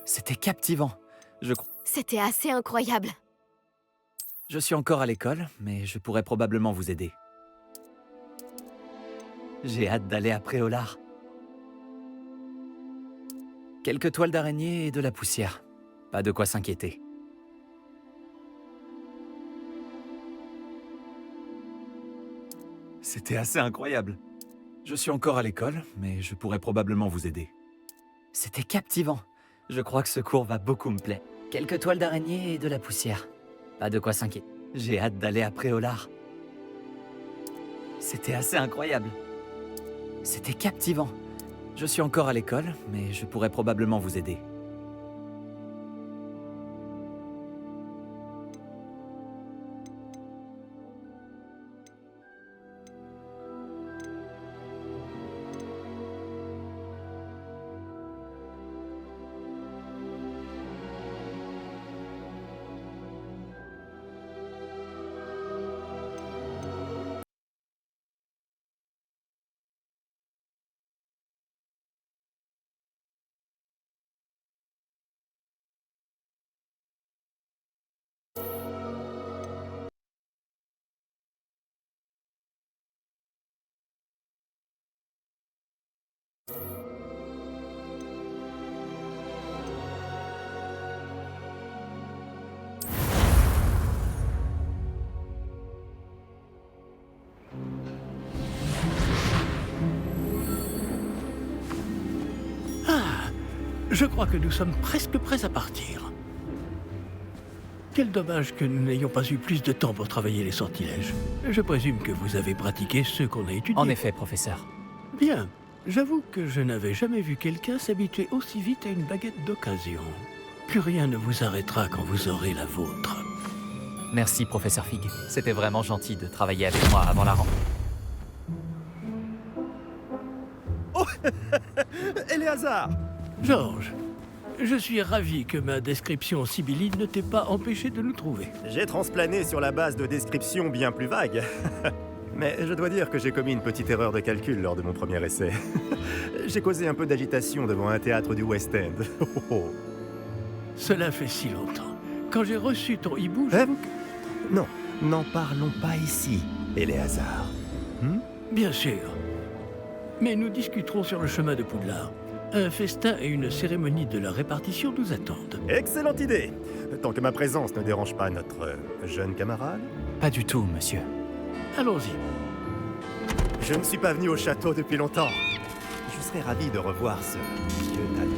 C'était captivant. C'était assez incroyable. Je suis encore à l'école, mais je pourrais probablement vous aider. J'ai hâte d'aller à Préolard. Quelques toiles d'araignée et de la poussière. Pas de quoi s'inquiéter. C'était assez incroyable. Je suis encore à l'école, mais je pourrais probablement vous aider. C'était captivant. Je crois que ce cours va beaucoup me plaire. Quelques toiles d'araignée et de la poussière. Pas de quoi s'inquiéter. J'ai hâte d'aller à Préolard. C'était assez incroyable. C'était captivant. Je suis encore à l'école, mais je pourrais probablement vous aider. Je crois que nous sommes presque prêts à partir. Quel dommage que nous n'ayons pas eu plus de temps pour travailler les sortilèges. Je présume que vous avez pratiqué ceux qu'on a étudiés. En effet, professeur. Bien. J'avoue que je n'avais jamais vu quelqu'un s'habituer aussi vite à une baguette d'occasion. Plus rien ne vous arrêtera quand vous aurez la vôtre. Merci, professeur Fig. C'était vraiment gentil de travailler avec moi avant la rentrée. Oh Éléazar! Georges, je suis ravi que ma description sibylline ne t'ait pas empêché de nous trouver. J'ai transplané sur la base de descriptions bien plus vagues. Mais je dois dire que j'ai commis une petite erreur de calcul lors de mon premier essai. J'ai causé un peu d'agitation devant un théâtre du West End. Cela fait si longtemps. Quand j'ai reçu ton hibou, j'avoue que... Non, n'en parlons pas ici, Éléazar. Bien sûr. Mais nous discuterons sur le chemin de Poudlard. Un festin et une cérémonie de la répartition nous attendent. Excellente idée! Tant que ma présence ne dérange pas notre jeune camarade. Pas du tout, monsieur. Allons-y. Je ne suis pas venu au château depuis longtemps. Je serais ravi de revoir ce vieux tablier.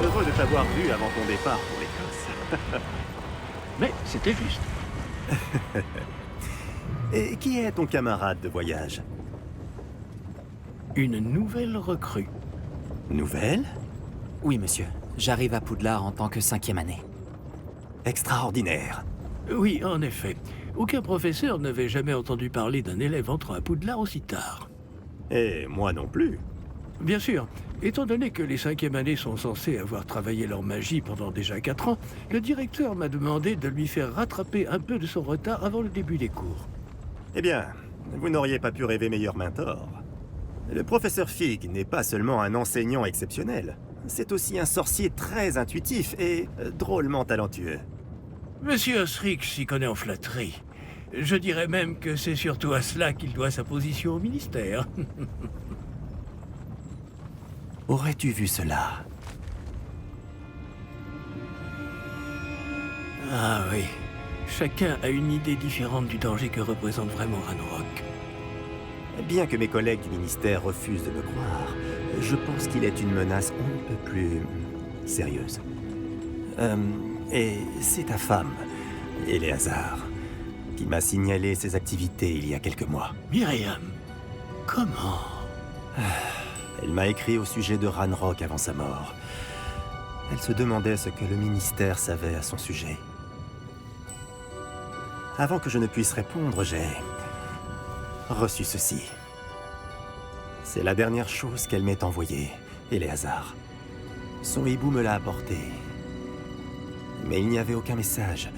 Heureux de t'avoir vu avant ton départ pour l'Écosse. Mais c'était juste. Et qui est ton camarade de voyage? Une nouvelle recrue. Nouvelle? Oui, monsieur. J'arrive à Poudlard en tant que 5e année. Extraordinaire. Oui, en effet. Aucun professeur n'avait jamais entendu parler d'un élève entrant à Poudlard aussi tard. Et moi non plus. Bien sûr, Étant donné que les 5e années sont censées avoir travaillé leur magie pendant déjà 4 ans, le directeur m'a demandé de lui faire rattraper un peu de son retard avant le début des cours. Eh bien, vous n'auriez pas pu rêver meilleur mentor. Le professeur Fig n'est pas seulement un enseignant exceptionnel, c'est aussi un sorcier très intuitif et drôlement talentueux. Monsieur Osric s'y connaît en flatterie. Je dirais même que c'est surtout à cela qu'il doit sa position au ministère. Aurais-tu vu cela? Ah oui. Chacun a une idée différente du danger que représente vraiment Ranrock. Bien que mes collègues du ministère refusent de me croire, je pense qu'il est une menace on ne peut plus sérieuse. Et c'est ta femme, Éléazar, qui m'a signalé ses activités il y a quelques mois. Myriam, comment? Elle m'a écrit au sujet de Ranrock avant sa mort. Elle se demandait ce que le ministère savait à son sujet. Avant que je ne puisse répondre, j'ai reçu ceci. C'est la dernière chose qu'elle m'ait envoyée, Éléazar. Son hibou me l'a apporté. Mais il n'y avait aucun message.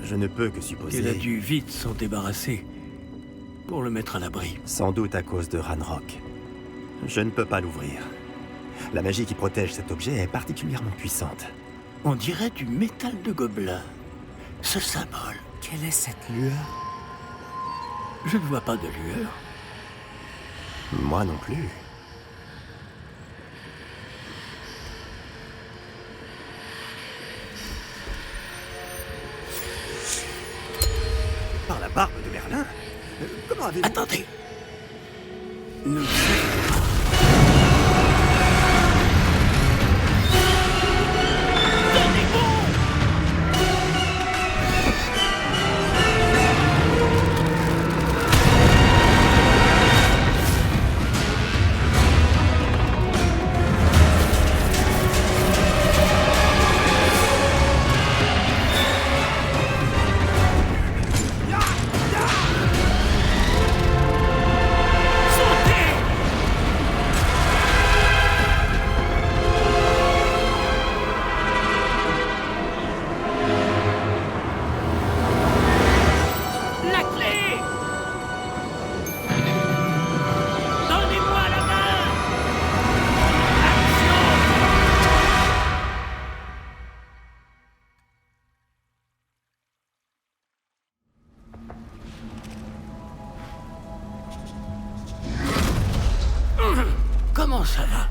Je ne peux que supposer... qu'elle a dû vite s'en débarrasser pour le mettre à l'abri. Sans doute à cause de Ranrock. Je ne peux pas l'ouvrir. La magie qui protège cet objet est particulièrement puissante. On dirait du métal de gobelin. Ce symbole. Quelle est cette lueur? Je ne vois pas de lueur. Moi non plus. Par la barbe de Merlin? Comment avez-vous... Attendez. Nous... Comment ça va?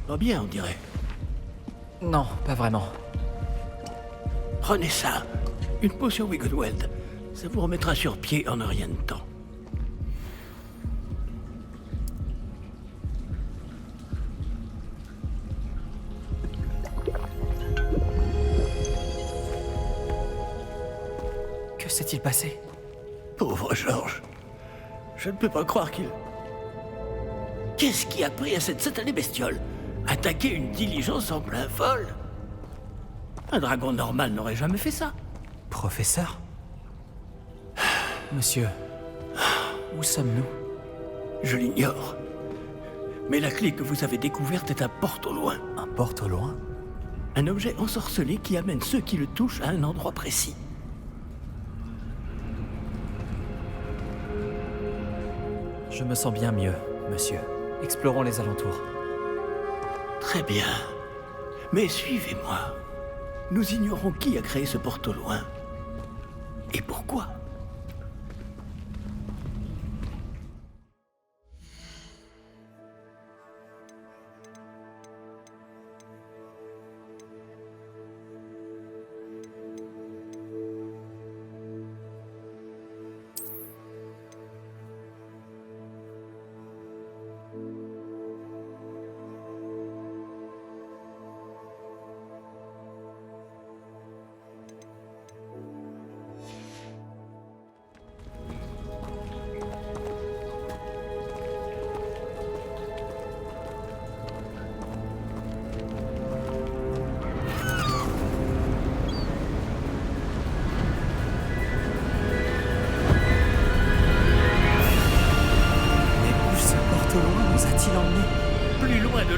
Pas bien, on dirait. Non, pas vraiment. Prenez ça. Une potion Wiggleweld. Ça vous remettra sur pied en un rien de temps. Que s'est-il passé? Pauvre Georges. Je ne peux pas croire qu'il... Qu'est-ce qui a pris à cette satanée bestiole? Attaquer une diligence en plein vol? Un dragon normal n'aurait jamais fait ça. Professeur? Monsieur, où sommes-nous? Je l'ignore. Mais la clé que vous avez découverte est un porte au loin. Un porte au loin? Un objet ensorcelé qui amène ceux qui le touchent à un endroit précis. Je me sens bien mieux, monsieur. Explorons les alentours. Très bien. Mais suivez-moi. Nous ignorons qui a créé ce porte au loin. Et pourquoi?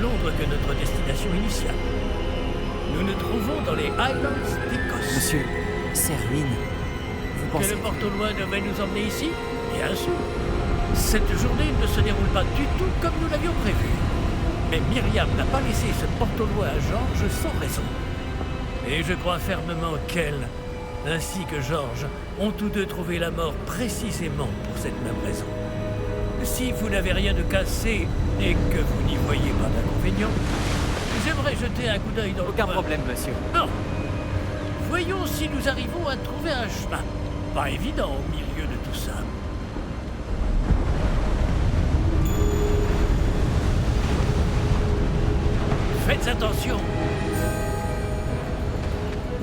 Londres que notre destination initiale. Nous nous trouvons dans les Highlands d'Écosse. Monsieur, ces ruines, vous Que pensez... le port au loin devait nous emmener ici? Bien sûr. Cette journée ne se déroule pas du tout comme nous l'avions prévu. Mais Myriam n'a pas laissé ce port au loin à George sans raison. Et je crois fermement qu'elle, ainsi que George, ont tous deux trouvé la mort précisément pour cette même raison. Si vous n'avez rien de cassé et que vous n'y voyez pas d'inconvénient, j'aimerais jeter un coup d'œil dans Aucun le coin. problème, monsieur. Bon. Voyons si nous arrivons à trouver un chemin. Pas évident au milieu de tout ça. Faites attention.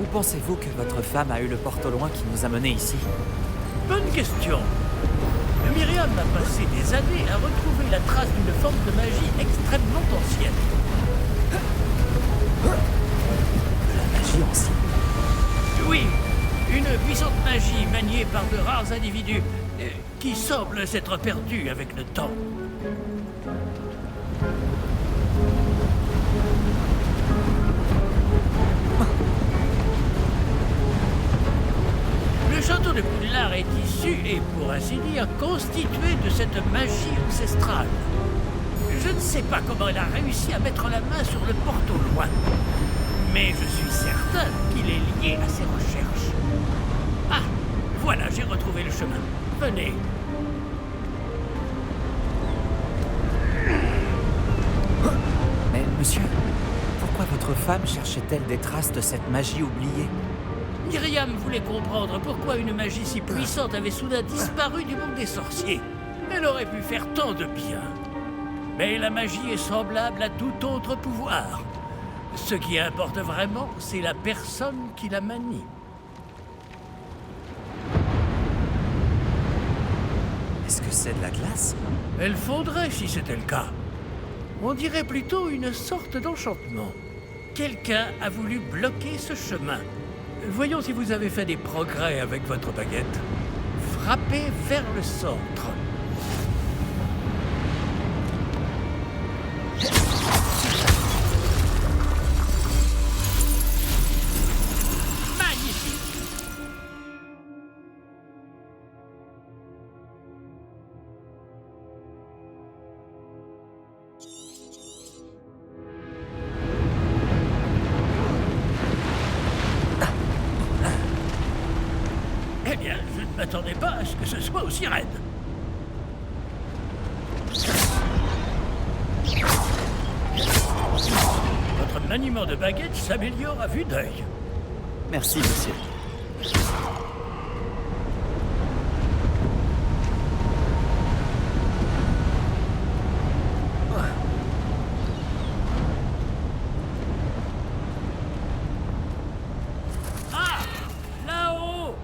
Où pensez-vous que votre femme a eu le porte au loin qui nous a menés ici? Bonne question. Myriam a passé des années à retrouver la trace d'une forme de magie extrêmement ancienne. La magie ancienne. Oui, une puissante magie maniée par de rares individus qui semble s'être perdue avec le temps. Le château de Poudlard est issu et, pour ainsi dire, constitué de cette magie ancestrale. Je ne sais pas comment elle a réussi à mettre la main sur le porte au loin, mais je suis certain qu'il est lié à ses recherches. Ah, voilà, j'ai retrouvé le chemin. Venez. Mais, monsieur, pourquoi votre femme cherchait-elle des traces de cette magie oubliée? Myriam voulait comprendre pourquoi une magie si puissante avait soudain disparu du monde des sorciers. Elle aurait pu faire tant de bien. Mais la magie est semblable à tout autre pouvoir. Ce qui importe vraiment, c'est la personne qui la manie. Est-ce que c'est de la glace? Elle fondrait si c'était le cas. On dirait plutôt une sorte d'enchantement. Quelqu'un a voulu bloquer ce chemin. Voyons si vous avez fait des progrès avec votre baguette. Frappez vers le centre. Magnifique! Eh bien, je ne m'attendais pas à ce que ce soit aussi raide. Votre maniement de baguette s'améliore à vue d'œil. Merci, monsieur. Ah! Là-haut!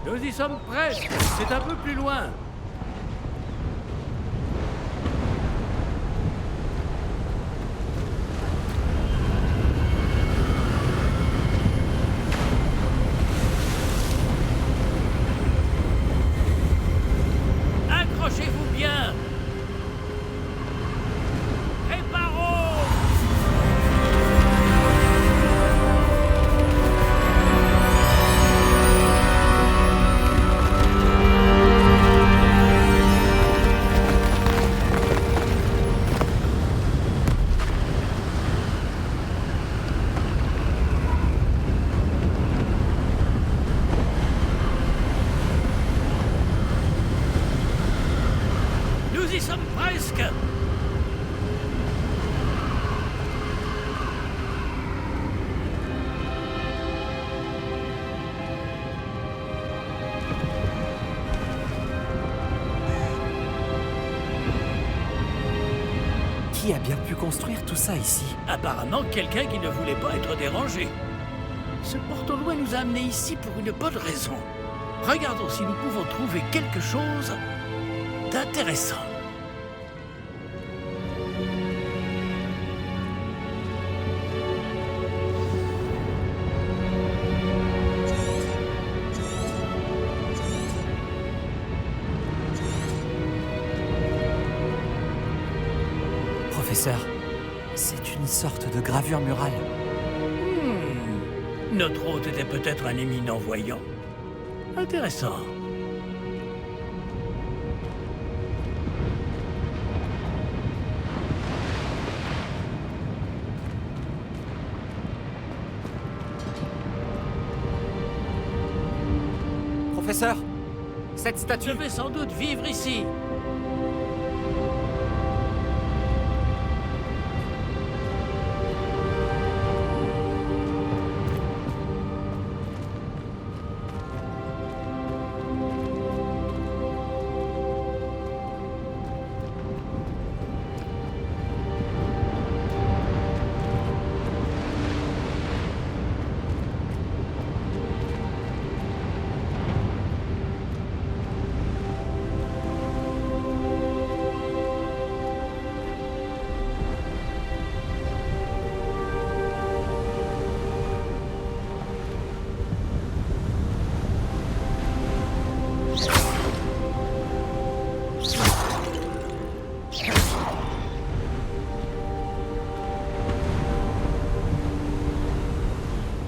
Nous y sommes presque. C'est un peu plus loin. Accrochez-vous bien. Réparons! Nous y sommes presque. Qui a bien pu construire tout ça ici? Apparemment, quelqu'un qui ne voulait pas être dérangé. Ce porte au loin nous a amenés ici pour une bonne raison. Regardons si nous pouvons trouver quelque chose d'intéressant. professeur. C'est une sorte de gravure murale. Notre hôte était peut-être un éminent voyant. Intéressant. Professeur, cette statue... Je vais sans doute vivre ici.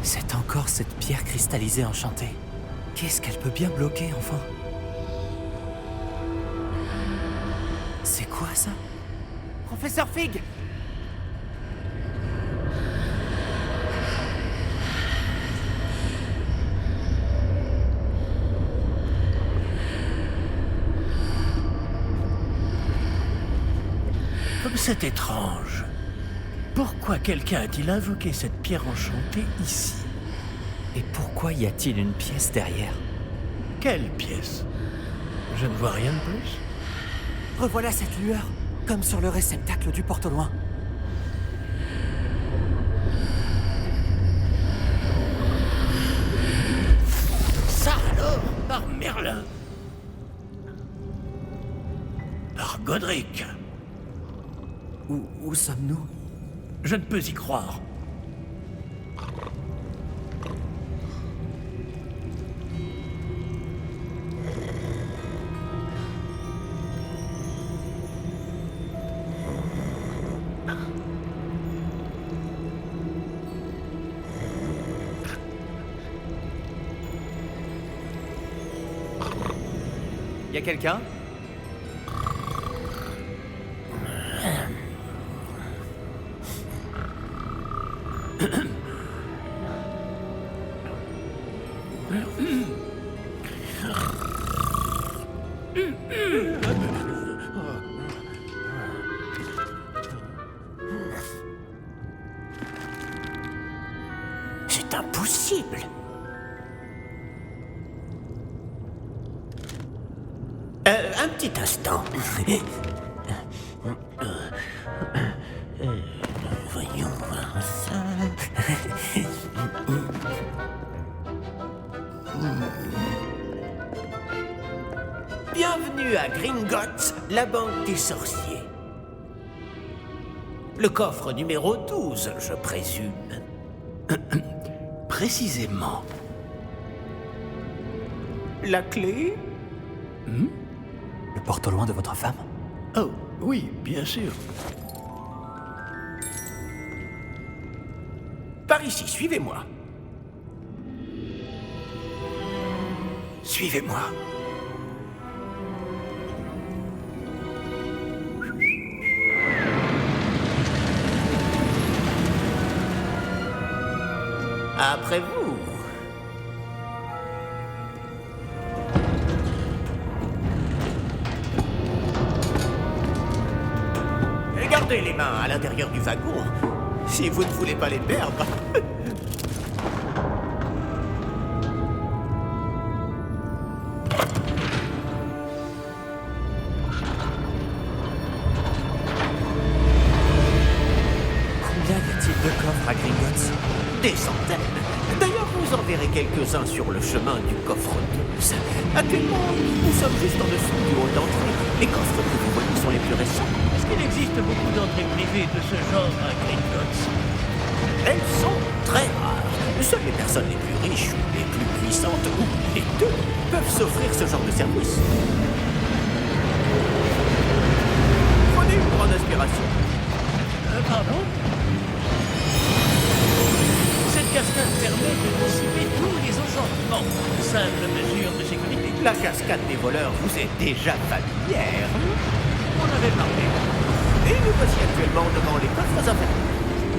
C'est encore cette pierre cristallisée enchantée. Qu'est-ce qu'elle peut bien bloquer, enfin? C'est quoi, ça? Professeur Fig! Comme c'est étrange. Pourquoi quelqu'un a-t-il invoqué cette pierre enchantée ici? Et pourquoi y a-t-il une pièce derrière? Quelle pièce? Je ne vois rien de plus. Revoilà cette lueur, comme sur le réceptacle du porte au loin. Ça alors, par Merlin. Par Godric. Où sommes-nous? Je ne peux y croire. Y a quelqu'un? C'est impossible. Un petit instant. Voyons voir ça. Bienvenue à Gringotts, la banque des sorciers. Le coffre numéro 12, je présume. Précisément. La clé? Le porte au loin de votre femme? Oh, oui, bien sûr. Par ici, suivez-moi. Suivez-moi. Après vous. Gardez les mains à l'intérieur du wagon, si vous ne voulez pas les perdre. Combien y a-t-il de coffres à Gringotts? Des centaines. D'ailleurs, vous en verrez quelques-uns sur le chemin du coffre 12. Actuellement, nous sommes juste en dessous du hall d'entrée. Les coffres que vous voyez sont les plus récents. Est-ce qu'il existe beaucoup d'entrées privées de ce genre à Gringotts? Elles sont très rares. Seules les personnes les plus riches ou les plus puissantes, ou les deux, peuvent s'offrir ce genre de service. Prenez une grande inspiration. Pardon? Cette cascade permet de dissiper tous les enchantements. Simple mesure de sécurité. La cascade des voleurs vous est déjà familière. On avait parlé. Et nous voici actuellement devant les coffres infernaux.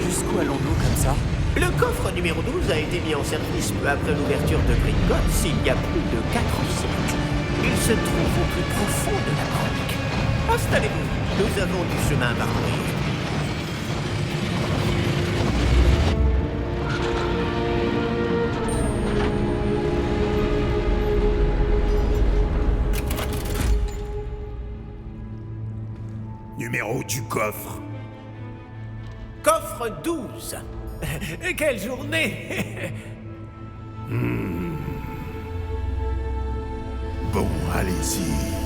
Jusqu'où allons-nous comme ça? Le coffre numéro 12 a été mis en service peu après l'ouverture de Gringotts il y a plus de 4 siècles. Il se trouve au plus profond de la banque. Installez-vous, nous avons du chemin à parcourir. Numéro du coffre. Coffre 12. Quelle journée. Bon, allez-y.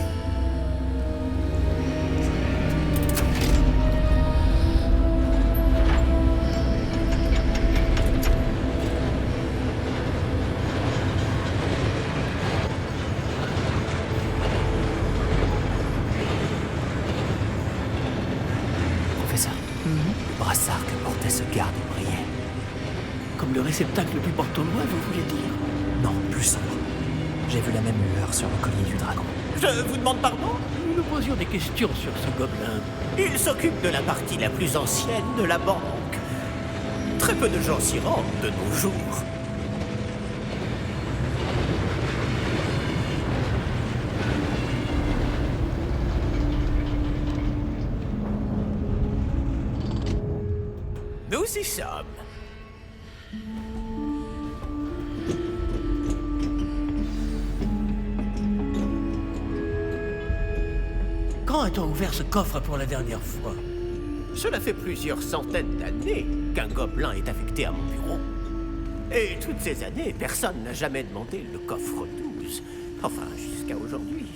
Professeur, le brassard que portait ce garde brillait. Comme le réceptacle du porte-au-loin, vous voulez dire? Non, plus sombre. J'ai vu la même lueur sur le collier du dragon. Je vous demande pardon? Nous nous posions des questions sur ce gobelin. Il s'occupe de la partie la plus ancienne de la banque. Très peu de gens s'y rendent de nos jours. Nous y sommes. Quand a-t-on ouvert ce coffre pour la dernière fois? Cela fait plusieurs centaines d'années qu'un gobelin est affecté à mon bureau. Et toutes ces années, personne n'a jamais demandé le coffre 12. Enfin, jusqu'à aujourd'hui.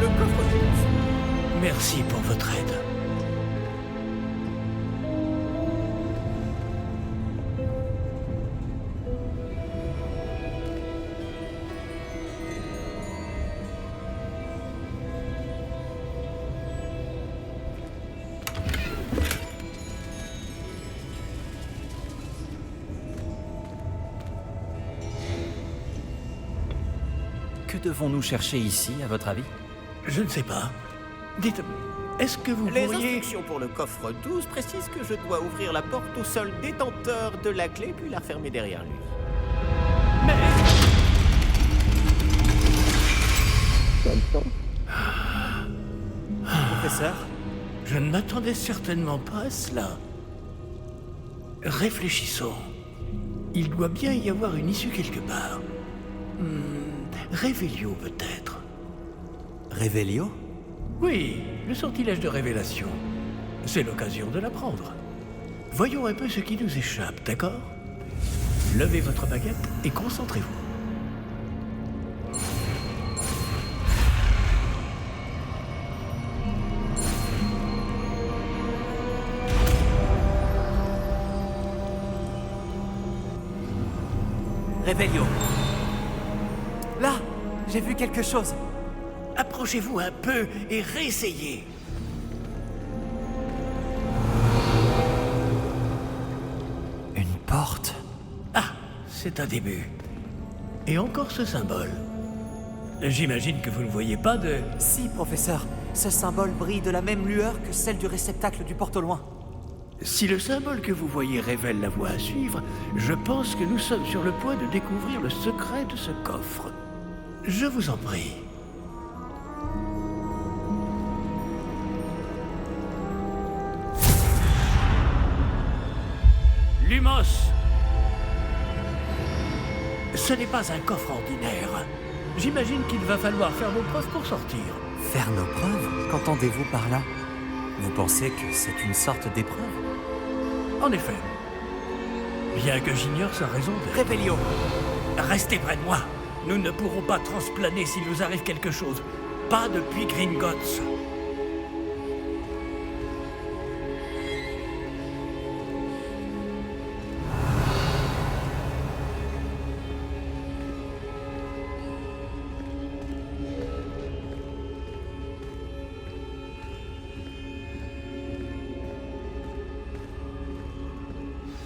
Le coffre 12. Merci pour votre aide. Que devons-nous chercher ici, à votre avis? Je ne sais pas. Dites, est-ce que vous Les pourriez... instructions pour le coffre 12 précisent que je dois ouvrir la porte au seul détenteur de la clé puis la refermer derrière lui. Mais... Professeur? Je ne m'attendais certainement pas à cela. Réfléchissons. Il doit bien y avoir une issue quelque part. Révélio, peut-être. Révélio? Oui, le sortilège de révélation. C'est l'occasion de l'apprendre. Voyons un peu ce qui nous échappe, d'accord? Levez votre baguette et concentrez-vous. Révélio. Là, j'ai vu quelque chose. Approchez-vous un peu et réessayez. Une porte. Ah, c'est un début. Et encore ce symbole. J'imagine que vous ne voyez pas de... Si, professeur. Ce symbole brille de la même lueur que celle du réceptacle du porte au loin. Si le symbole que vous voyez révèle la voie à suivre, je pense que nous sommes sur le point de découvrir le secret de ce coffre. Je vous en prie. Lumos! Ce n'est pas un coffre ordinaire. J'imagine qu'il va falloir faire vos preuves pour sortir. Faire nos preuves? Qu'entendez-vous par là? Vous pensez que c'est une sorte d'épreuve? En effet. Bien que j'ignore sa raison de... Révélio! Restez près de moi. Nous ne pourrons pas transplaner s'il nous arrive quelque chose. Pas depuis Gringotts.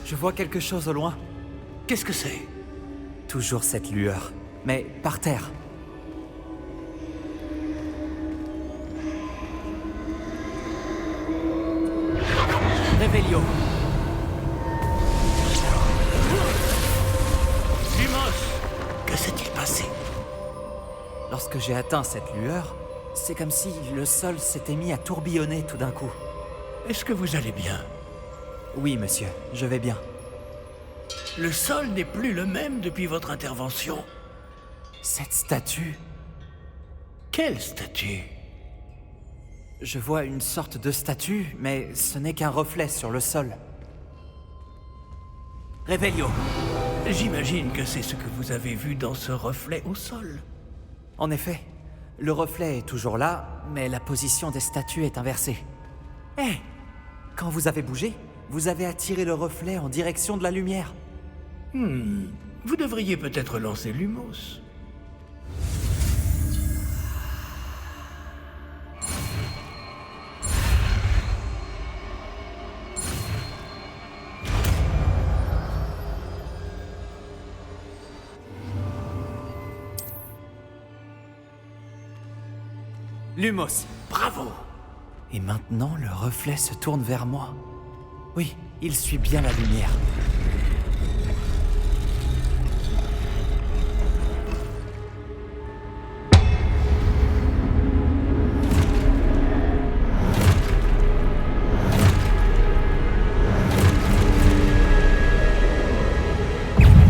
Je vois quelque chose au loin. Qu'est-ce que c'est? Toujours cette lueur, mais par terre. Revelio. Lumos! Que s'est-il passé? Lorsque j'ai atteint cette lueur, c'est comme si le sol s'était mis à tourbillonner tout d'un coup. Est-ce que vous allez bien? Oui, monsieur, je vais bien. Le sol n'est plus le même depuis votre intervention. Cette statue, Quelle statue? je vois une sorte de statue, mais ce n'est qu'un reflet sur le sol. Revelio. J'imagine que c'est ce que vous avez vu dans ce reflet au sol. En effet, le reflet est toujours là, mais la position des statues est inversée. Hé! Quand vous avez bougé, vous avez attiré le reflet en direction de la lumière. Vous devriez peut-être lancer Lumos. Lumos. Bravo! Et maintenant, le reflet se tourne vers moi. Oui, il suit bien la lumière.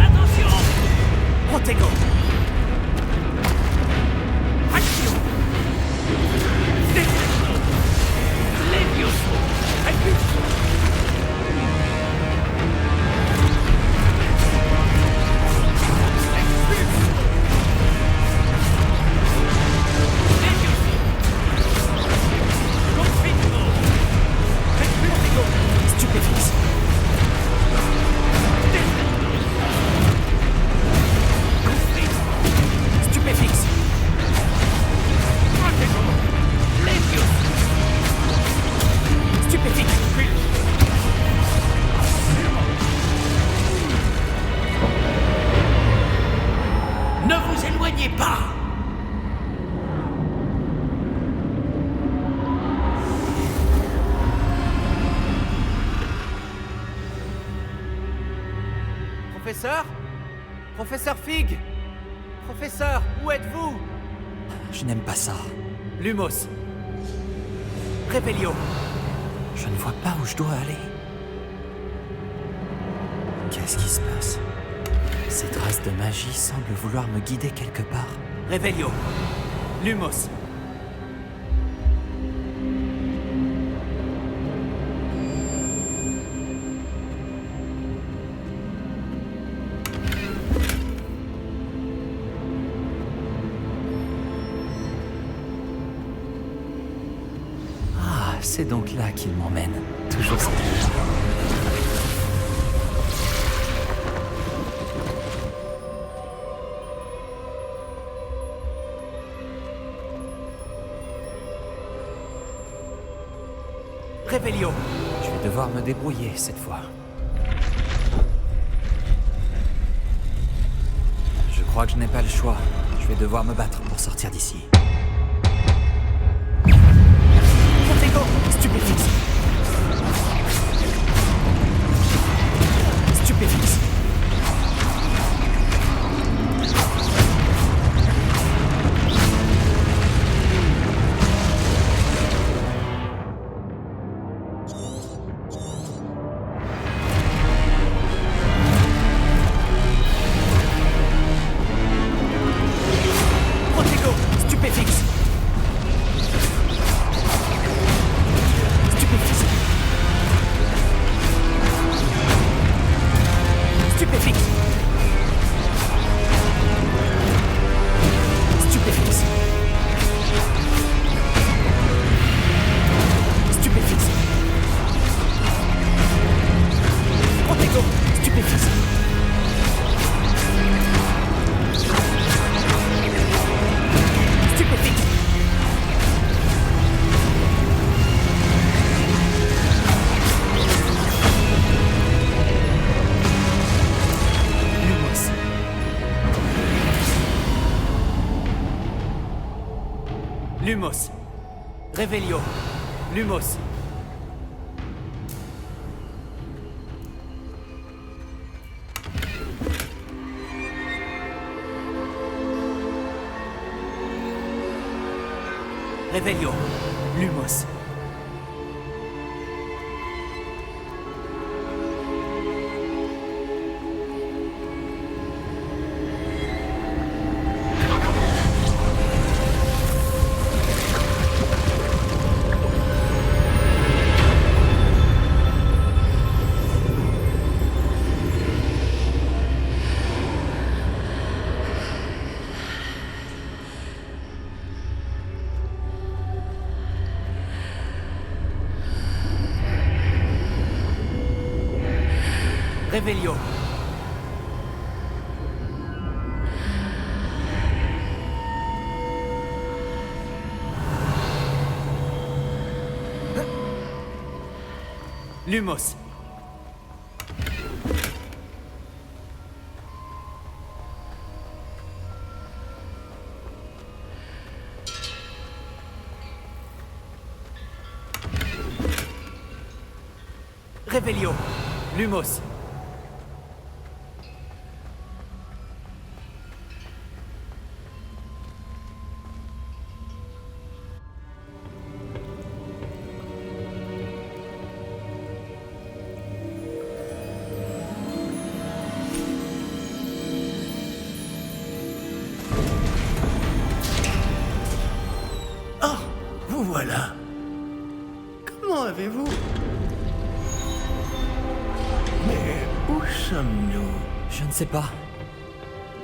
Attention! Protego. Action! Descendo! Levioso! Impulso! Stupéfixe. Stupéfixe. Stupéfixe. Ne vous éloignez pas! Professeur? Professeur Fig? Professeur, où êtes-vous? Je n'aime pas ça. Lumos. Revelio. Je ne vois pas où je dois aller. Qu'est-ce qui se passe? Ces traces de magie semblent vouloir me guider quelque part. Revelio. Lumos. Ah, c'est donc là qu'il m'emmène. Toujours cette lueur. Revelio. Je vais devoir me débrouiller cette fois. Je crois que je n'ai pas le choix. Je vais devoir me battre pour sortir d'ici. Protego. Stupéfixe. Stupéfixe. Protego. Stupéfixe. Lumos. Revelio. Lumos. Revelio. Lumos. Revelio. Lumos. Revelio. Lumos. Oh, vous voilà. Comment avez-vous... Mais où sommes-nous? Je ne sais pas.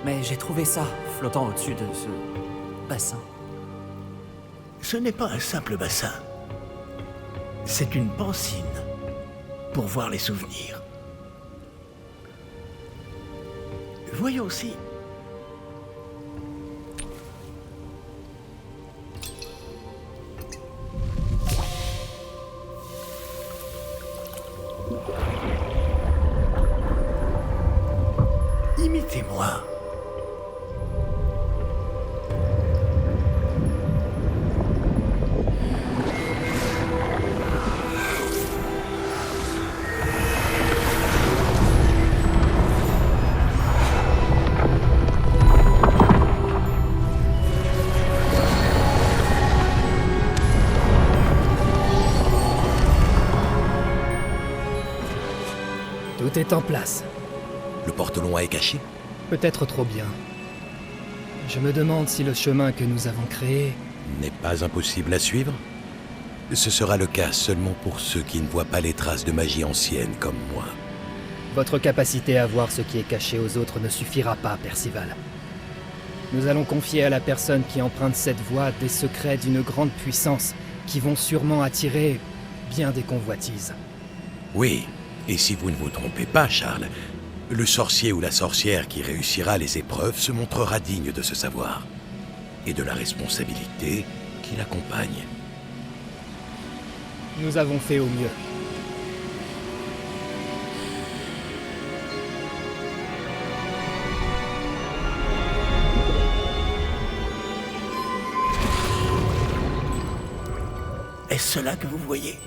Mais j'ai trouvé ça, flottant au-dessus de ce bassin. Ce n'est pas un simple bassin. C'est une pancine pour voir les souvenirs. Voyons aussi. Imitez-moi. Tout est en place. Le porte-long est caché? Peut-être trop bien. Je me demande si le chemin que nous avons créé... N'est pas impossible à suivre? Ce sera le cas seulement pour ceux qui ne voient pas les traces de magie ancienne comme moi. Votre capacité à voir ce qui est caché aux autres ne suffira pas, Percival. Nous allons confier à la personne qui emprunte cette voie des secrets d'une grande puissance qui vont sûrement attirer bien des convoitises. Oui, et si vous ne vous trompez pas, Charles, le sorcier ou la sorcière qui réussira les épreuves se montrera digne de ce savoir et de la responsabilité qui l'accompagne. Nous avons fait au mieux. Est-ce cela que vous voyez?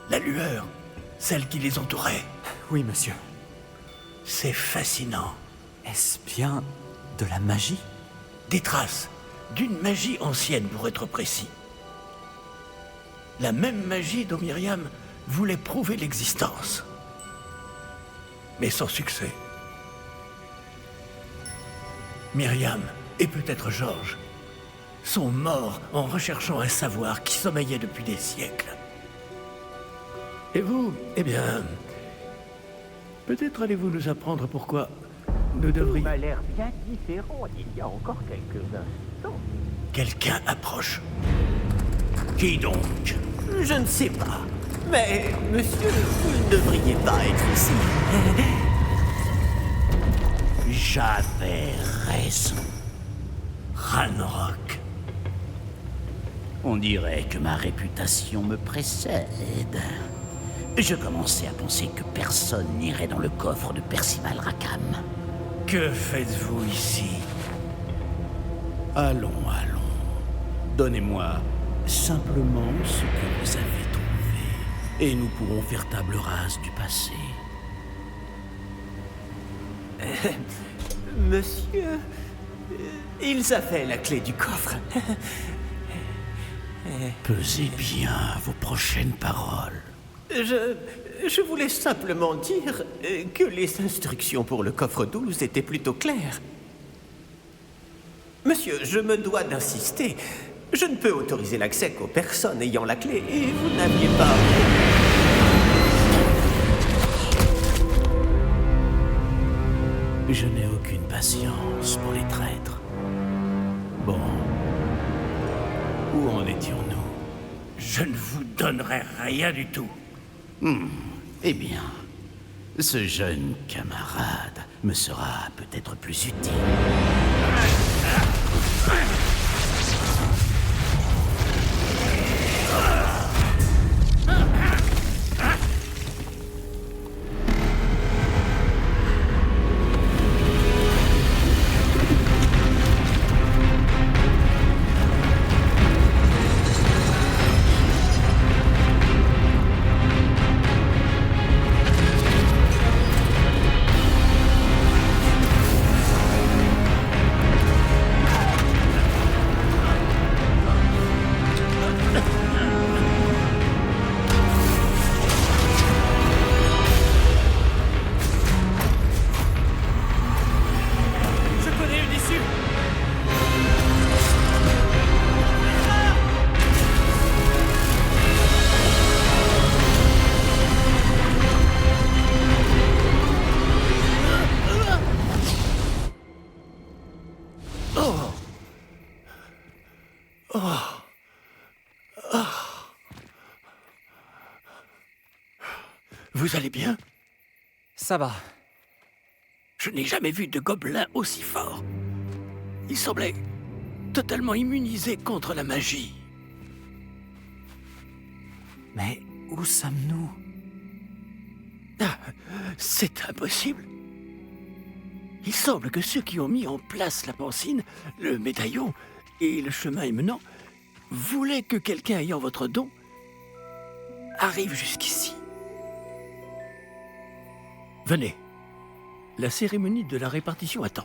La lueur, celle qui les entourait. Oui, monsieur. C'est fascinant. Est-ce bien de la magie? Des traces d'une magie ancienne, pour être précis. La même magie dont Myriam voulait prouver l'existence. Mais sans succès. Myriam, et peut-être Georges, sont morts en recherchant un savoir qui sommeillait depuis des siècles. Et vous, eh bien... peut-être allez-vous nous apprendre pourquoi nous devrions... Tout m'a l'air bien différent il y a encore quelques instants. Quelqu'un approche. Qui donc? Je ne sais pas. Mais, monsieur, vous ne devriez pas être ici. J'avais raison. Ranrock. On dirait que ma réputation me précède. Je commençais à penser que personne n'irait dans le coffre de Percival Rackham. Que faites-vous ici? Allons, allons. Donnez-moi simplement ce que vous avez trouvé, et nous pourrons faire table rase du passé. Monsieur, ils avaient la clé du coffre. Pesez bien vos prochaines paroles. Je voulais simplement dire que les instructions pour le coffre 12 étaient plutôt claires. Monsieur, je me dois d'insister. Je ne peux autoriser l'accès qu'aux personnes ayant la clé, et vous n'aviez pas... Je n'ai aucune patience pour les traîtres. Bon. Où en étions-nous? Je ne vous donnerai rien du tout. Eh bien, ce jeune camarade me sera peut-être plus utile. Vous allez bien? Ça va. Je n'ai jamais vu de gobelin aussi fort. Il semblait totalement immunisé contre la magie. Mais où sommes-nous? Ah, c'est impossible. Il semble que ceux qui ont mis en place la pancine, le médaillon et le chemin émenant voulaient que quelqu'un ayant votre don arrive jusqu'ici. Venez. La cérémonie de la répartition attend.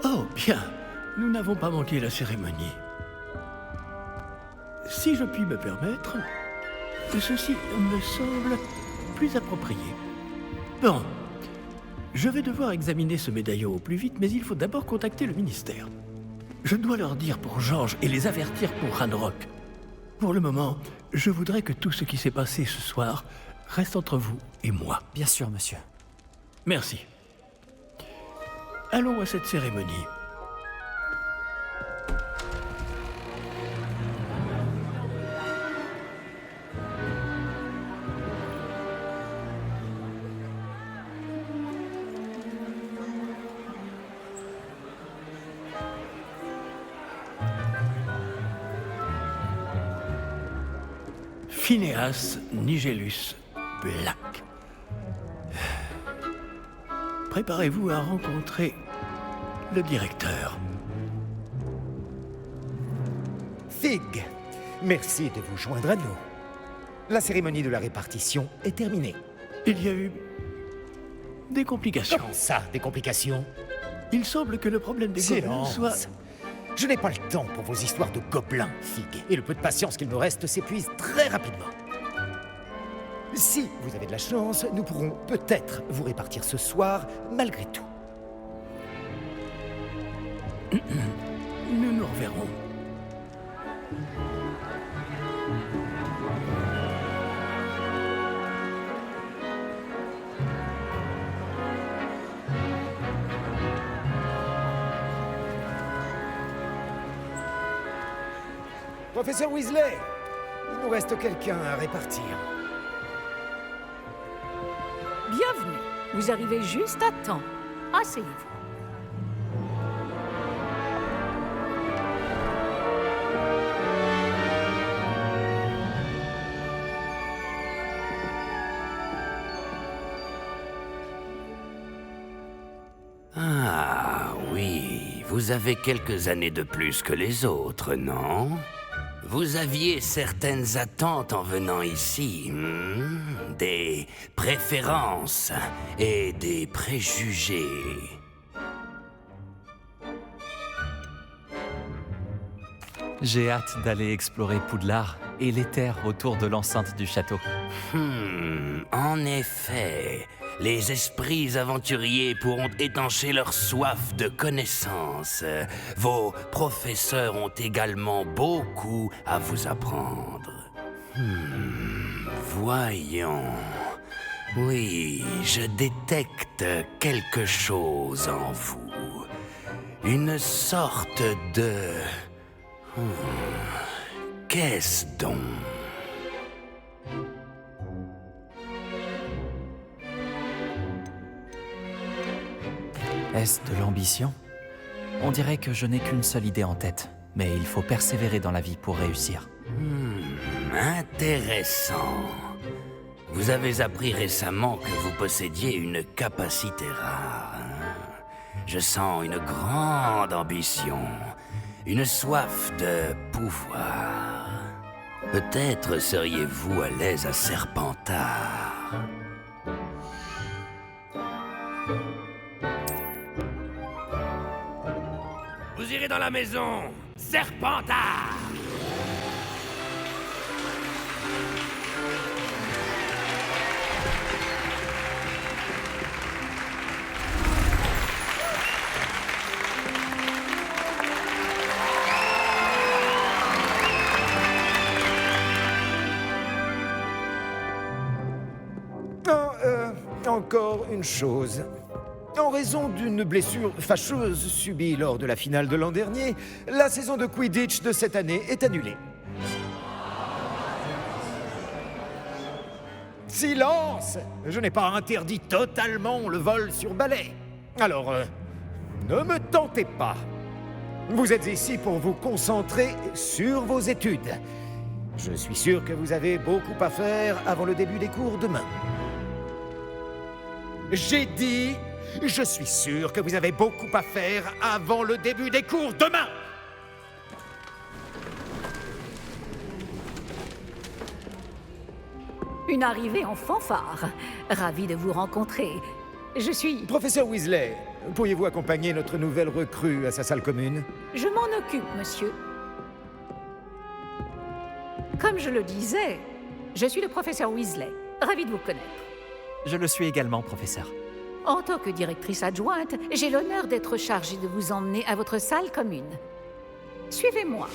Oh, bien. Nous n'avons pas manqué la cérémonie. Si je puis me permettre, ceci me semble plus approprié. Bon. Je vais devoir examiner ce médaillon au plus vite, mais il faut d'abord contacter le ministère. Je dois leur dire pour Georges et les avertir pour Ranrock. Pour le moment, je voudrais que tout ce qui s'est passé ce soir reste entre vous et moi. Bien sûr, monsieur. Merci. Allons à cette cérémonie. Phineas Nigellus Black. Préparez-vous à rencontrer le directeur. Fig, merci de vous joindre à nous. La cérémonie de la répartition est terminée. Il y a eu des complications. Comment ça, des complications? Il semble que le problème des gobelins Silence. soit... Je n'ai pas le temps pour vos histoires de gobelins, Fig. Et le peu de patience qu'il me reste s'épuise très rapidement. Si vous avez de la chance, nous pourrons peut-être vous répartir ce soir, malgré tout. Nous nous reverrons. Professeur Weasley, il nous reste quelqu'un à répartir. Bienvenue. Vous arrivez juste à temps. Asseyez-vous. Ah oui, vous avez quelques années de plus que les autres, non? Vous aviez certaines attentes en venant ici, des préférences et des préjugés. J'ai hâte d'aller explorer Poudlard et les terres autour de l'enceinte du château. En effet, les esprits aventuriers pourront étancher leur soif de connaissances. Vos professeurs ont également beaucoup à vous apprendre. Voyons. Oui, je détecte quelque chose en vous. Une sorte de... Qu'est-ce donc? Est-ce de l'ambition? On dirait que je n'ai qu'une seule idée en tête, mais il faut persévérer dans la vie pour réussir. Intéressant. Vous avez appris récemment que vous possédiez une capacité rare. Je sens une grande ambition, une soif de pouvoir. Peut-être seriez-vous à l'aise à Serpentard. Vous irez dans la maison, Serpentard! Encore une chose. En raison d'une blessure fâcheuse subie lors de la finale de l'an dernier, la saison de Quidditch de cette année est annulée. Silence! Je n'ai pas interdit totalement le vol sur balai. Alors, ne me tentez pas. Vous êtes ici pour vous concentrer sur vos études. Je suis sûr que vous avez beaucoup à faire avant le début des cours demain. J'ai dit, je suis sûr que vous avez beaucoup à faire avant le début des cours demain. Une arrivée en fanfare. Ravi de vous rencontrer. Je suis... Professeur Weasley, pourriez-vous accompagner notre nouvelle recrue à sa salle commune? Je m'en occupe, monsieur. Comme je le disais, je suis le professeur Weasley. Ravi de vous connaître. Je le suis également, professeur. En tant que directrice adjointe, j'ai l'honneur d'être chargée de vous emmener à votre salle commune. Suivez-moi.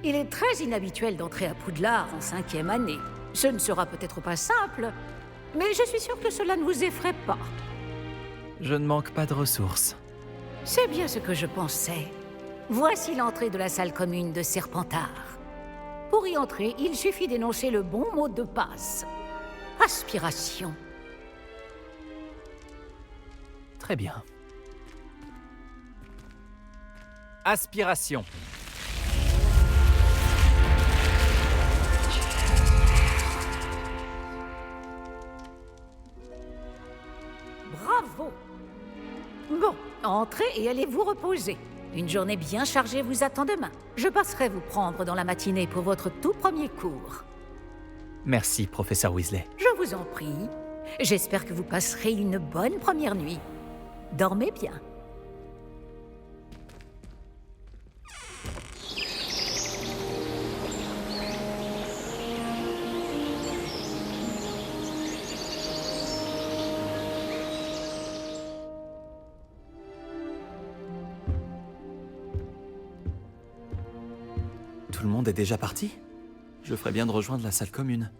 Il est très inhabituel d'entrer à Poudlard en 5e année. Ce ne sera peut-être pas simple, mais je suis sûre que cela ne vous effraie pas. Je ne manque pas de ressources. C'est bien ce que je pensais. Voici l'entrée de la salle commune de Serpentard. Pour y entrer, il suffit d'énoncer le bon mot de passe. Aspiration. Très bien. Aspiration. Bravo! Bon, entrez et allez vous reposer. Une journée bien chargée vous attend demain. Je passerai vous prendre dans la matinée pour votre tout premier cours. Merci, professeur Weasley. Je vous en prie. J'espère que vous passerez une bonne première nuit. Dormez bien. Tout le monde est déjà parti? Je ferais bien de rejoindre la salle commune.